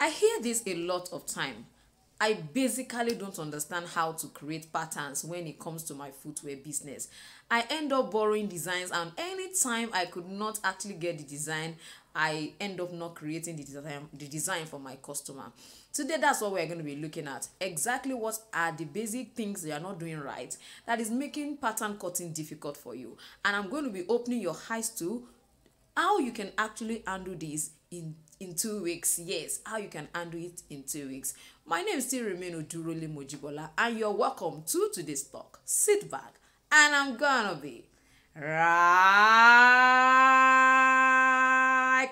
I hear this a lot of time. I basically don't understand how to create patterns when it comes to my footwear business. I end up borrowing designs, and anytime I could not actually get the design, I end up not creating the design for my customer. Today, that's what we're going to be looking at. Exactly what are the basic things you are not doing right that is making pattern cutting difficult for you. And I'm going to be opening your eyes to how you can actually handle this in 2 weeks. Yes, how you can handle it in 2 weeks. My name still remains ODUROLE Mojibola, and you're welcome to today's talk. Sit back, and I'm gonna be right.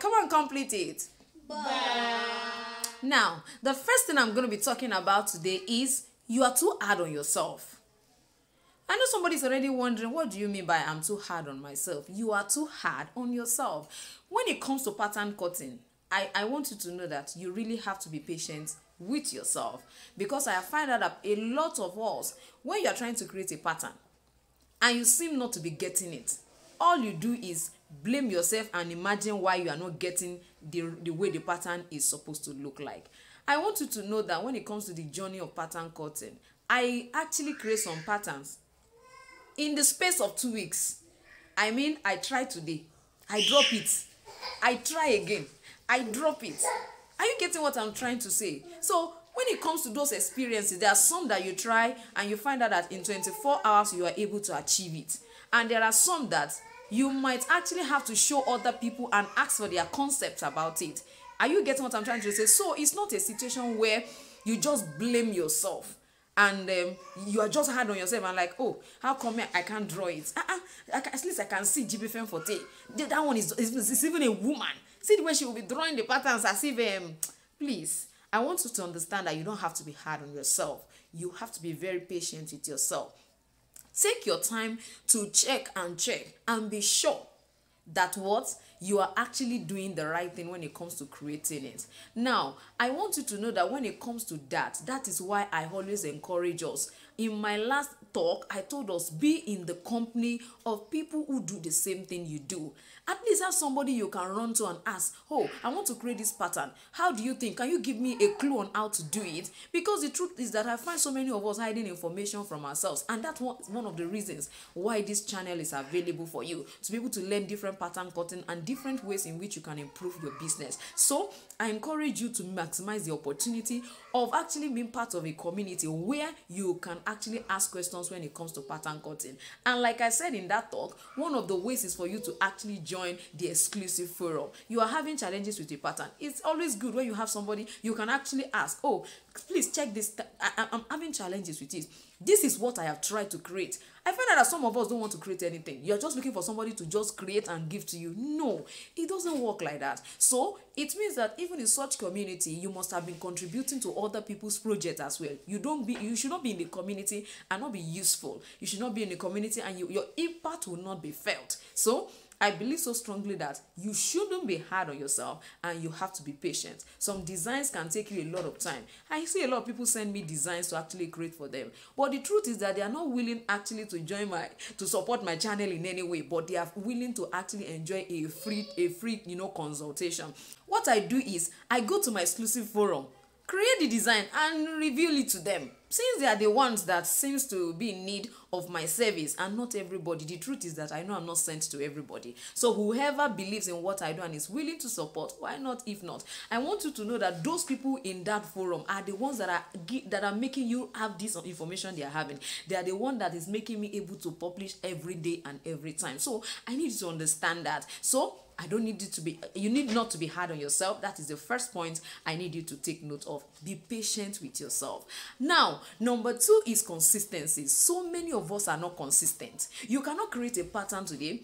Come on, complete it. Bye. Now, the first thing I'm going to be talking about today is you are too hard on yourself. I know somebody's already wondering, what do you mean by I'm too hard on myself? You are too hard on yourself. When it comes to pattern cutting, I want you to know that you really have to be patient with yourself, because I find out that a lot of us, when you are trying to create a pattern and you seem not to be getting it, all you do is blame yourself and imagine why you are not getting the way the pattern is supposed to look like. I want you to know that when it comes to the journey of pattern cutting, I actually create some patterns in the space of 2 weeks. I mean, I try today, I drop it, I try again, I drop it. Are you getting what I'm trying to say? So when it comes to those experiences, there are some that you try and you find out that in 24 hours you are able to achieve it. And there are some that you might actually have to show other people and ask for their concepts about it. Are you getting what I'm trying to say? So it's not a situation where you just blame yourself and you are just hard on yourself and like, oh, how come I can't draw it? At least I can see Jibbyfem Forte. That one is even a woman. See the way she will be drawing the patterns as if, please, I want you to understand that you don't have to be hard on yourself. You have to be very patient with yourself. Take your time to check and be sure that what you are actually doing the right thing when it comes to creating it. Now, I want you to know that when it comes to that is why I always encourage us. In my last talk, I told us be in the company of people who do the same thing you do. At least have somebody you can run to and ask, oh, I want to create this pattern. How do you think? Can you give me a clue on how to do it? Because the truth is that I find so many of us hiding information from ourselves. And that's one of the reasons why this channel is available for you, to be able to learn different pattern cutting and different ways in which you can improve your business. So I encourage you to maximize the opportunity of actually being part of a community where you can actually ask questions when it comes to pattern cutting. And like I said in that talk, one of the ways is for you to actually join the exclusive forum. You are having challenges with your pattern. It's always good when you have somebody you can actually ask, oh, please check this. I'm having challenges with it. This is what I have tried to create. I find out that some of us don't want to create anything. You're just looking for somebody to just create and give to you. No, it doesn't work like that. So it means that even in such community, you must have been contributing to other people's projects as well. You should not be in the community and not be useful. You should not be in the community and your impact will not be felt. So I believe so strongly that you shouldn't be hard on yourself and you have to be patient. Some designs can take you a lot of time. I see a lot of people send me designs to actually create for them. But the truth is that they are not willing actually to support my channel in any way, but they are willing to actually enjoy a free consultation. What I do is I go to my exclusive forum, create the design and reveal it to them, since they are the ones that seems to be in need of my service and not everybody. The truth is that I know I'm not sent to everybody. So whoever believes in what I do and is willing to support, why not? If not, I want you to know that those people in that forum are the ones that are making you have this information they are having. They are the one that is making me able to publish every day and every time. So I need you to understand that. So you need not to be hard on yourself. That is the first point I need you to take note of. Be patient with yourself. Now, number 2 is consistency. So many of us are not consistent. You cannot create a pattern today.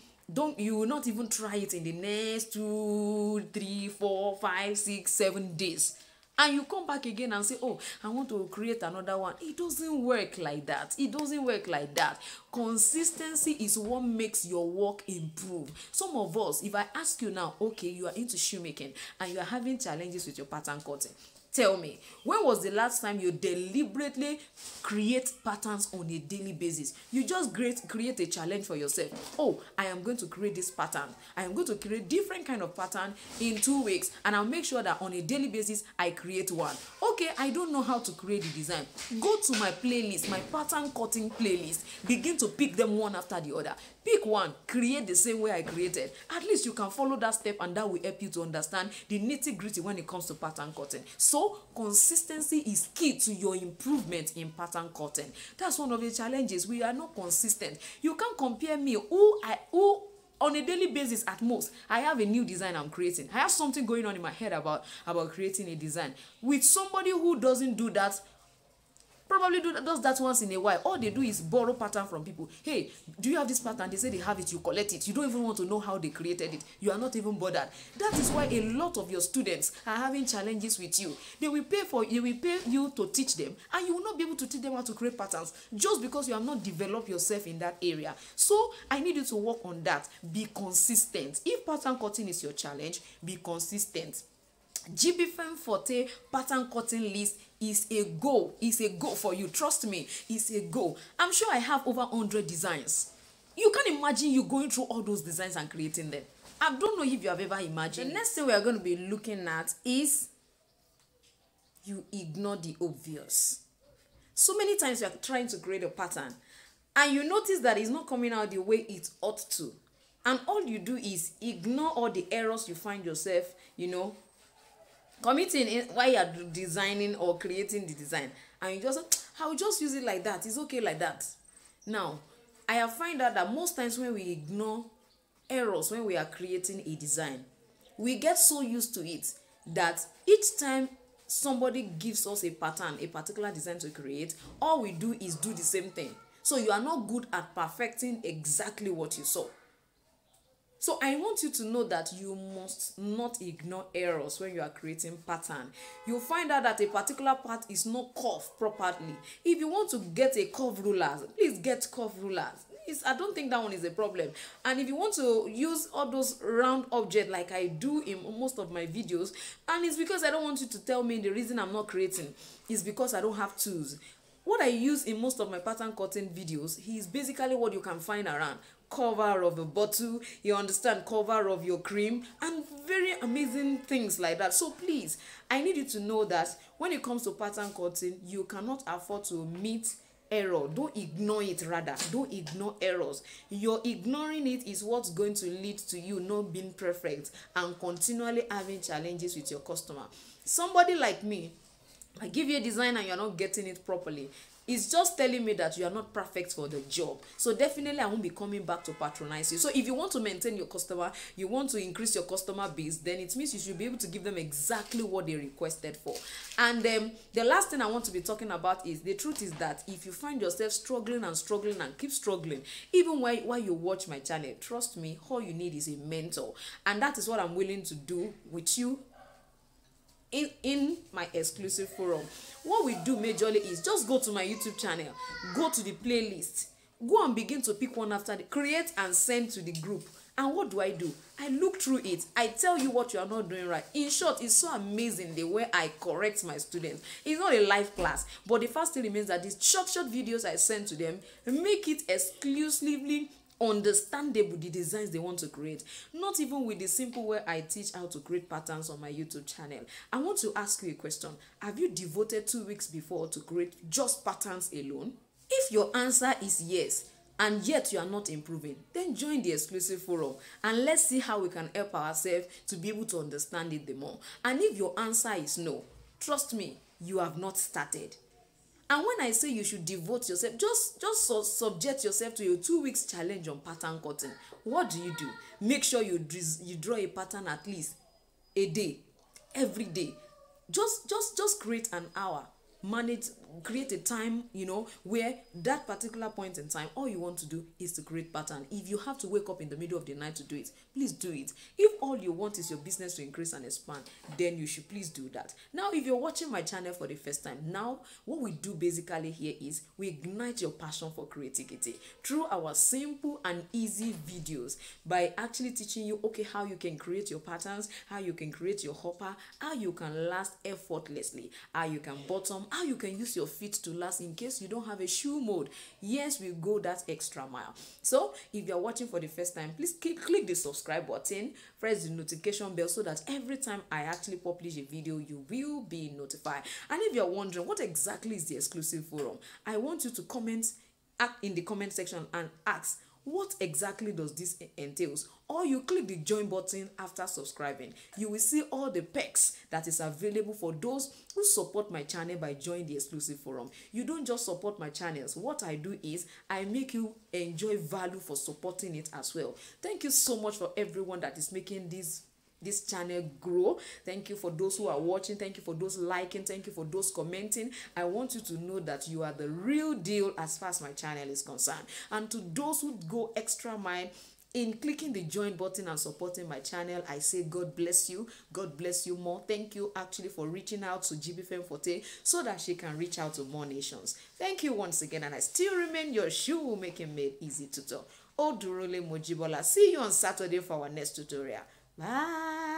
You will not even try it in the next 2, 3, 4, 5, 6, 7 days. And you come back again and say, oh, I want to create another one. It doesn't work like that. It doesn't work like that. Consistency is what makes your work improve. Some of us, if I ask you now, okay, you are into shoemaking and you are having challenges with your pattern cutting, Tell me, when was the last time you deliberately create patterns on a daily basis? You just create a challenge for yourself. Oh, I am going to create this pattern. I am going to create different kind of pattern in 2 weeks, and I'll make sure that on a daily basis I create one. Okay, I don't know how to create the design. Go to my playlist, my pattern cutting playlist. Begin to pick them one after the other. Pick one, create the same way I created. At least you can follow that step, and that will help you to understand the nitty-gritty when it comes to pattern cutting. So consistency is key to your improvement in pattern cutting. That's one of the challenges. We are not consistent. You can't compare me who on a daily basis at most I have a new design I'm creating. I have something going on in my head about creating a design with somebody who doesn't do that. Probably does that once in a while. All they do is borrow pattern from people. Hey, do you have this pattern? They say they have it. You collect it. You don't even want to know how they created it. You are not even bothered. That is why a lot of your students are having challenges with you. They will pay you to teach them, and you will not be able to teach them how to create patterns just because you have not developed yourself in that area. So I need you to work on that. Be consistent. If pattern cutting is your challenge, be consistent. Jibbyfem Forte pattern cutting list is a go. It's a go for you. Trust me, it's a go. I'm sure I have over 100 designs. You can imagine you going through all those designs and creating them. I don't know if you have ever imagined. The next thing we are going to be looking at is you ignore the obvious. So many times you are trying to create a pattern and you notice that it's not coming out the way it ought to. And all you do is ignore all the errors you find yourself, committing while you are designing or creating the design, and you just, I will just use it like that, it's okay like that. Now I have found out that most times when we ignore errors when we are creating a design, we get so used to it that each time somebody gives us a pattern, a particular design to create, all we do is do the same thing. So you are not good at perfecting exactly what you saw. So I want you to know that you must not ignore errors when you are creating pattern. You'll find out that a particular part is not curved properly. If you want to get a curve ruler, please get curve rulers. I don't think that one is a problem. And if you want to use all those round objects like I do in most of my videos, and it's because I don't want you to tell me the reason I'm not creating is because I don't have tools. What I use in most of my pattern cutting videos is basically what you can find around. Cover of a bottle, you understand, cover of your cream, and very amazing things like that. So please, I need you to know that when it comes to pattern cutting, you cannot afford to meet error. Don't ignore it, rather. Don't ignore errors. Your ignoring it is what's going to lead to you not being perfect and continually having challenges with your customer. Somebody like me, I give you a design and you're not getting it properly. It's just telling me that you are not perfect for the job. So definitely I won't be coming back to patronize you. So if you want to maintain your customer, you want to increase your customer base, then it means you should be able to give them exactly what they requested for. And the last thing I want to be talking about is, the truth is that if you find yourself struggling and keep struggling, even while you watch my channel, trust me, all you need is a mentor. And that is what I'm willing to do with you in my exclusive forum. What we do majorly is just go to my YouTube channel, go to the playlist, go and begin to pick one after the create and send to the group. And what do? I look through it. I tell you what you are not doing right. In short, it's so amazing the way I correct my students. It's not a live class, but the first thing remains that these short videos I send to them make it exclusively understandable, the designs they want to create. Not even with the simple way I teach how to create patterns on my YouTube channel. I want to ask you a question. Have you devoted 2 weeks before to create just patterns alone? If your answer is yes, and yet you are not improving, then join the exclusive forum and let's see how we can help ourselves to be able to understand it the more. And if your answer is no, trust me, you have not started. And when I say you should devote yourself, just subject yourself to your 2 weeks challenge on pattern cutting. What do? Make sure you draw a pattern at least a day, every day. Just create an hour. create a time, you know, where that particular point in time, all you want to do is to create pattern. If you have to wake up in the middle of the night to do it, please do it. If all you want is your business to increase and expand, then you should please do that. Now, if you're watching my channel for the first time, now what we do basically here is we ignite your passion for creativity through our simple and easy videos by actually teaching you, okay, how you can create your patterns, how you can create your hopper, how you can last effortlessly, how you can bottom, how you can use your feet to last in case you don't have a shoe mode. Yes, we go that extra mile. So if you're watching for the first time, please click the subscribe button, press the notification bell so that every time I actually publish a video, you will be notified. And if you're wondering what exactly is the exclusive forum, I want you to comment in the comment section and ask, what exactly does this entails? Or you click the join button after subscribing. You will see all the perks that is available for those who support my channel by joining the exclusive forum. You don't just support my channels. What I do is I make you enjoy value for supporting it as well. Thank you so much for everyone that is making this channel grow. Thank you for those who are watching. Thank you for those liking. Thank you for those commenting. I want you to know that you are the real deal as far as my channel is concerned. And to those who go extra mile in clicking the join button and supporting my channel, I say God bless you. God bless you more. Thank you actually for reaching out to Jibbyfem Forte so that she can reach out to more nations. Thank you once again, and I still remain your shoe making made easy tutor, ODUROLE Mojibola. See you on Saturday for our next tutorial. Bye.